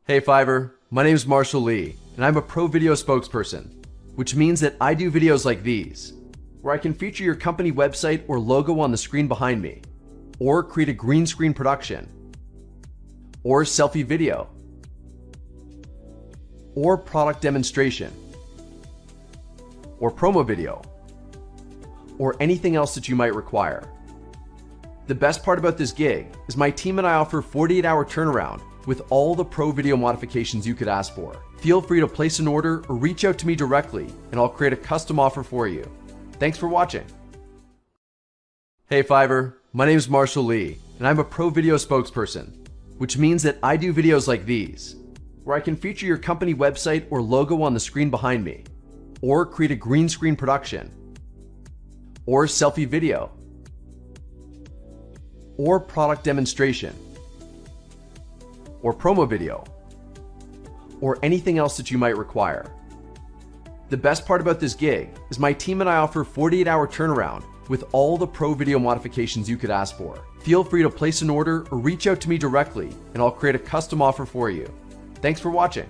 Hey Fiverr, my name is Marshall Lee, and I'm a pro video spokesperson, which means that I do videos like these, where I can feature your company website or logo on the screen behind me, or create a green screen production, or selfie video, or product demonstration, or promo video, or anything else that you might require. The best part about this gig is my team and I offer 48-hour turnaround with all the pro video modifications you could ask for. Feel free to place an order or reach out to me directly and I'll create a custom offer for you. Thanks for watching. Hey Fiverr, my name is Marshall Lee, and I'm a pro video spokesperson, which means that I do videos like these, where I can feature your company website or logo on the screen behind me, or create a green screen production, or selfie video, or product demonstration, or promo video, or anything else that you might require. The best part about this gig is my team and I offer 48-hour turnaround with all the pro video modifications you could ask for. Feel free to place an order or reach out to me directly and I'll create a custom offer for you. Thanks for watching.